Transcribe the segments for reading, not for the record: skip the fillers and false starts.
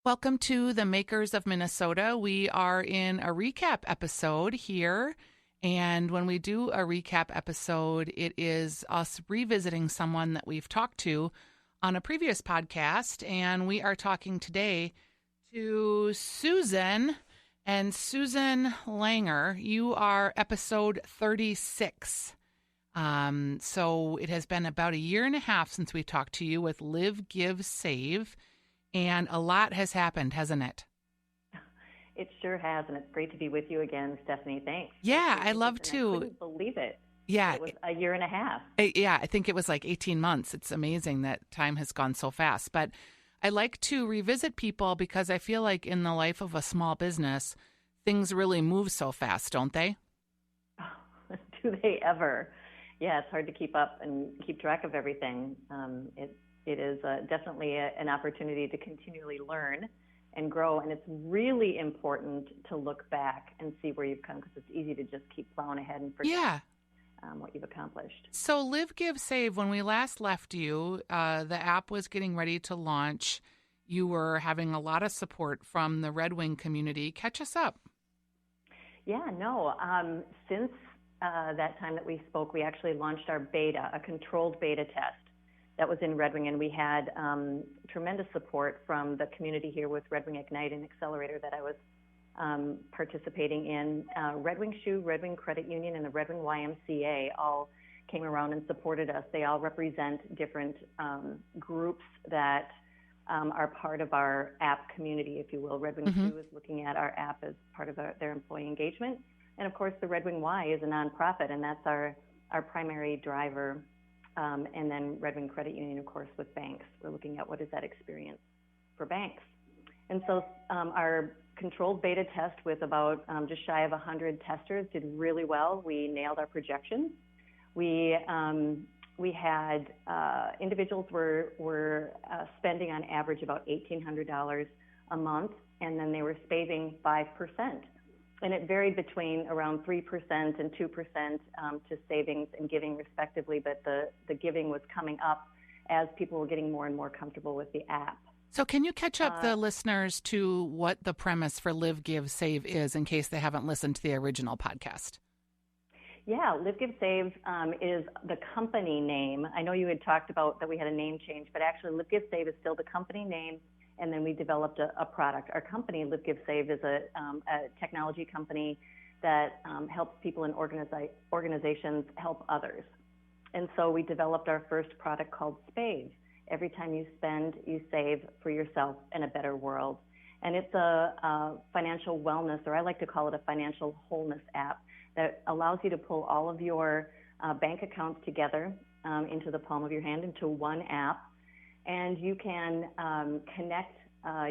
Welcome to the Makers of Minnesota. We are in a recap episode here. And when we do a recap episode, it is us revisiting someone that we've talked to on a previous podcast. And we are talking today to Susan and Susan Langer. You are episode 36. So it has been about a year and a half since we talked to you with Live, Give, Save. And a lot has happened, hasn't it? It sure has, and it's great to be with you again, Stephanie. Thanks. Yeah, I love to. I couldn't believe it. Yeah. It was a year and a half. Yeah, I think it was like 18 months. It's amazing that time has gone so fast. But I like to revisit people because I feel like in the life of a small business, things really move so fast, don't they? Do they ever? Yeah, it's hard to keep up and keep track of everything. It is definitely an opportunity to continually learn and grow, and it's really important to look back and see where you've come, because it's easy to just keep plowing ahead and forget what you've accomplished. So Live, Give, Save, when we last left you, the app was getting ready to launch. You were having a lot of support from the Red Wing community. Catch us up. Yeah, no. Since that time that we spoke, we actually launched our beta, a controlled beta test. That was in Red Wing, and we had tremendous support from the community here with Red Wing Ignite and Accelerator that I was participating in. Red Wing SHU, Red Wing Credit Union, and the Red Wing YMCA all came around and supported us. They all represent different groups that are part of our app community, if you will. Red Wing SHU is looking at our app as part of their employee engagement. And, of course, the Red Wing Y is a nonprofit, and that's our primary driver. And then Red Wing Credit Union, of course, with banks. We're looking at what is that experience for banks. And so our controlled beta test with about just shy of 100 testers did really well. We nailed our projections. We had individuals were spending on average about $1,800 a month, and then they were saving 5%. And it varied between around 3% and 2% to savings and giving respectively, but the giving was coming up as people were getting more and more comfortable with the app. So can you catch up the listeners to what the premise for Live, Give, Save is in case they haven't listened to the original podcast? Yeah, Live, Give, Save is the company name. I know you had talked about that we had a name change, but actually Live, Give, Save is still the company name. And then we developed a product. Our company, Live, Give, Save, is a technology company that helps people in organizations help others. And so we developed our first product called Spave. Every time you spend, you save for yourself and a better world. And it's a financial wellness, or I like to call it a financial wholeness app that allows you to pull all of your bank accounts together into the palm of your hand, into one app. And you can connect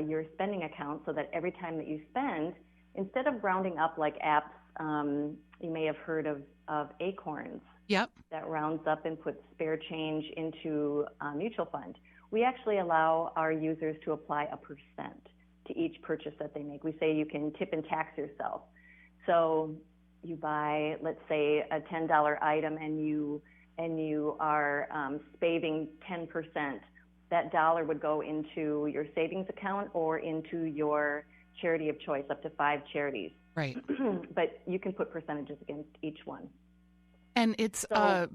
your spending account so that every time that you spend, instead of rounding up like apps, you may have heard of Acorns. Yep. That rounds up and puts spare change into a mutual fund. We actually allow our users to apply a percent to each purchase that they make. We say you can tip and tax yourself. So you buy, let's say, a $10 item and you are spaving 10%. That dollar would go into your savings account or into your charity of choice, up to 5 charities. Right. But you can put percentages against each one. And it's we're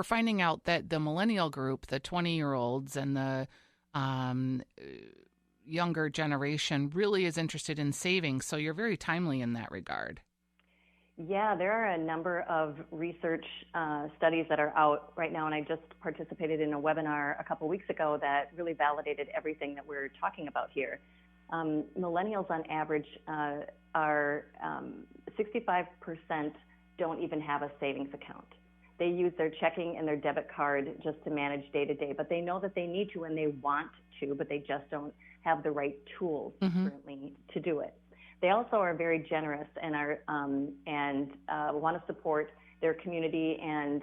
finding out that the millennial group, the 20-year-olds and the younger generation really is interested in saving. So you're very timely in that regard. Yeah, there are a number of research studies that are out right now, and I just participated in a webinar a couple weeks ago that really validated everything that we're talking about here. Millennials on average are 65% don't even have a savings account. They use their checking and their debit card just to manage day to day, but they know that they need to and they want to, but they just don't have the right tools currently to do it. They also are very generous and want to support their community and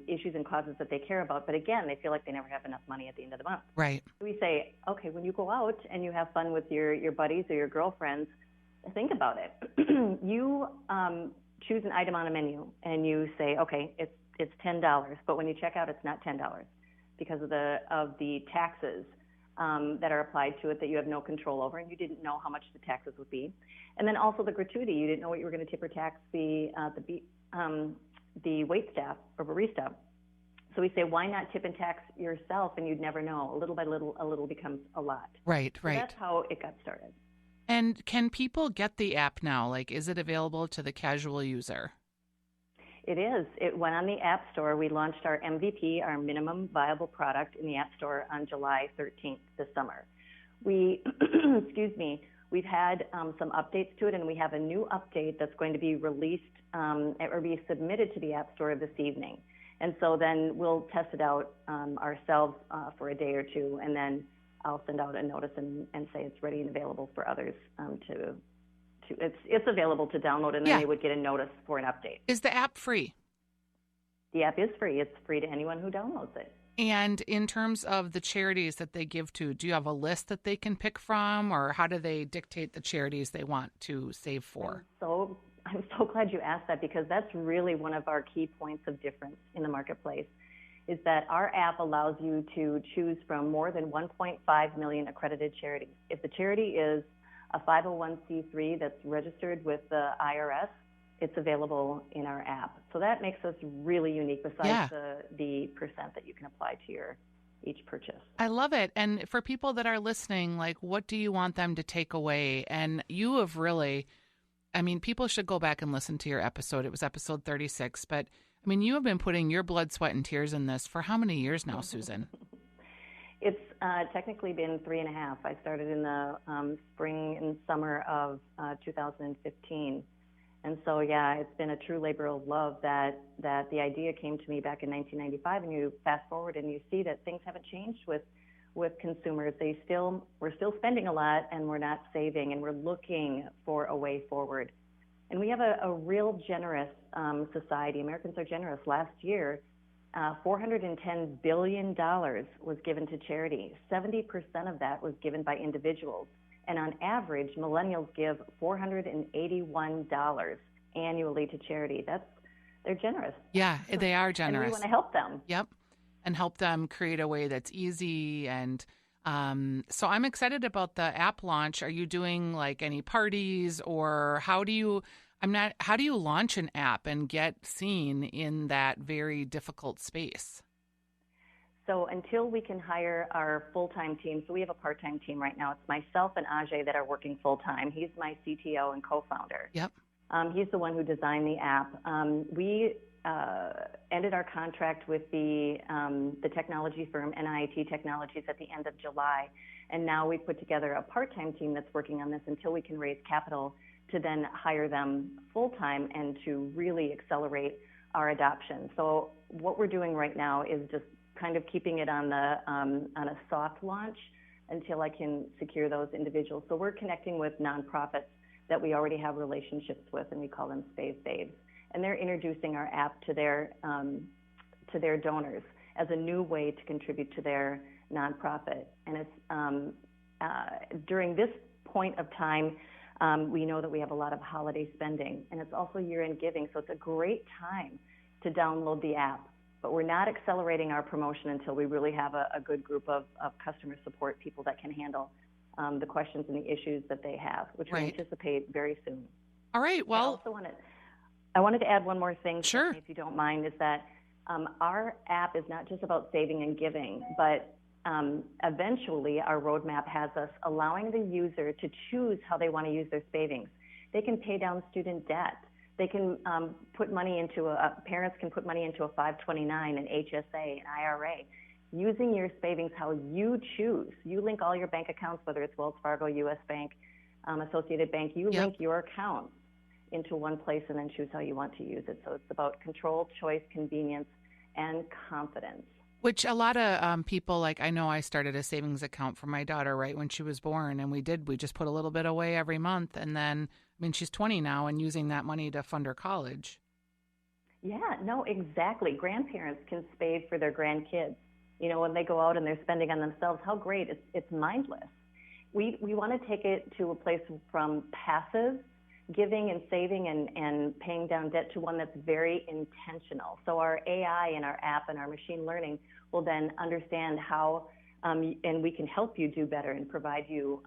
issues and causes that they care about. But again, they feel like they never have enough money at the end of the month. Right. So we say, okay, when you go out and you have fun with your buddies or your girlfriends, think about it. You choose an item on a menu and you say, okay, it's $10, but when you check out, it's not $10 because of the taxes. that are applied to it that you have no control over, and you didn't know how much the taxes would be. And then also the gratuity. You didn't know what you were going to tip or tax the wait staff or barista. So we say, why not tip and tax yourself, and you'd never know. A little by little, a little becomes a lot. Right. So that's how it got started. And can people get the app now? Like, is it available to the casual user? It is. It went on the App Store. We launched our MVP, our minimum viable product, in the App Store on July 13th this summer. We've had some updates to it, and we have a new update that's going to be released or be submitted to the App Store this evening. And so then we'll test it out ourselves for a day or two, and then I'll send out a notice and say it's ready and available for others it's available to download, and then they would get a notice for an update. Is the app free? The app is free. It's free to anyone who downloads it. And in terms of the charities that they give to, do you have a list that they can pick from, or how do they dictate the charities they want to save for? I'm so glad you asked that, because that's really one of our key points of difference in the marketplace, is that our app allows you to choose from more than 1.5 million accredited charities. If the charity is a 501c3 that's registered with the IRS, it's available in our app. So that makes us really unique, besides the percent that you can apply to each purchase. I love it. And for people that are listening, like, what do you want them to take away? And you have really, people should go back and listen to your episode. It was episode 36. But, you have been putting your blood, sweat, and tears in this for how many years now, Susan? It's technically been 3.5. I started in the spring and summer of 2015. And so, it's been a true labor of love that the idea came to me back in 1995. And you fast forward and you see that things haven't changed with consumers. We're still spending a lot, and we're not saving, and we're looking for a way forward. And we have a real generous society. Americans are generous. Last year, $410 billion was given to charity. 70% of that was given by individuals. And on average, millennials give $481 annually to charity. They're generous. Yeah, they are generous. And we want to help them. Yep. And help them create a way that's easy. And so I'm excited about the app launch. Are you doing like any parties, or how do you launch an app and get seen in that very difficult space? So until we can hire our full-time team, so we have a part-time team right now. It's myself and Ajay that are working full-time. He's my CTO and co-founder. Yep. He's the one who designed the app. We ended our contract with the technology firm, NIIT Technologies, at the end of July. And now we put together a part-time team that's working on this until we can raise capital to then hire them full-time and to really accelerate our adoption. So what we're doing right now is just kind of keeping it on a soft launch until I can secure those individuals. So we're connecting with nonprofits that we already have relationships with, and we call them Spave Babes. And they're introducing our app to their donors as a new way to contribute to their nonprofit. And it's during this point of time, we know that we have a lot of holiday spending, and it's also year-end giving, so it's a great time to download the app. But we're not accelerating our promotion until we really have a good group of customer support people that can handle the questions and the issues that they have, which we anticipate very soon. All right. Well, I wanted to add one more thing, sure, if you don't mind, is that our app is not just about saving and giving, but eventually our roadmap has us allowing the user to choose how they want to use their savings. They can pay down student debt. They can put money into parents can put money into a 529, an HSA, an IRA, using your savings how you choose. You link all your bank accounts, whether it's Wells Fargo, U.S. Bank, Associated Bank. You link your accounts into one place and then choose how you want to use it. So it's about control, choice, convenience, and confidence. Which a lot of people, like, I know I started a savings account for my daughter right when she was born, and we just put a little bit away every month, and then, she's 20 now and using that money to fund her college. Yeah, no, exactly. Grandparents can save for their grandkids. When they go out and they're spending on themselves, how great. It's mindless. We want to take it to a place from passive giving and saving and paying down debt to one that's very intentional. So our AI and our app and our machine learning will then understand how and we can help you do better and provide you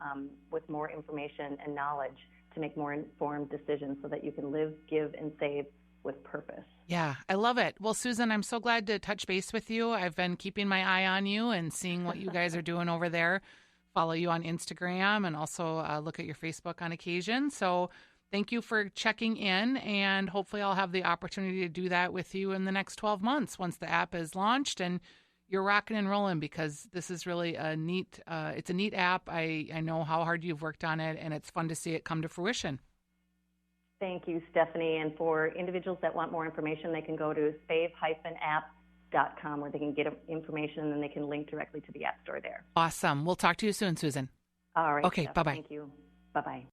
with more information and knowledge to make more informed decisions so that you can live, give, and save with purpose. Yeah, I love it. Well, Susan, I'm so glad to touch base with you. I've been keeping my eye on you and seeing what you guys are doing over there. Follow you on Instagram and also look at your Facebook on occasion. So thank you for checking in, and hopefully I'll have the opportunity to do that with you in the next 12 months once the app is launched and you're rocking and rolling, because this is really a neat, it's a neat app. I know how hard you've worked on it, and it's fun to see it come to fruition. Thank you, Stephanie. And for individuals that want more information, they can go to spave-app.com where they can get information, and then they can link directly to the App Store there. Awesome. We'll talk to you soon, Susan. All right. Okay, Steph, bye-bye. Thank you. Bye-bye.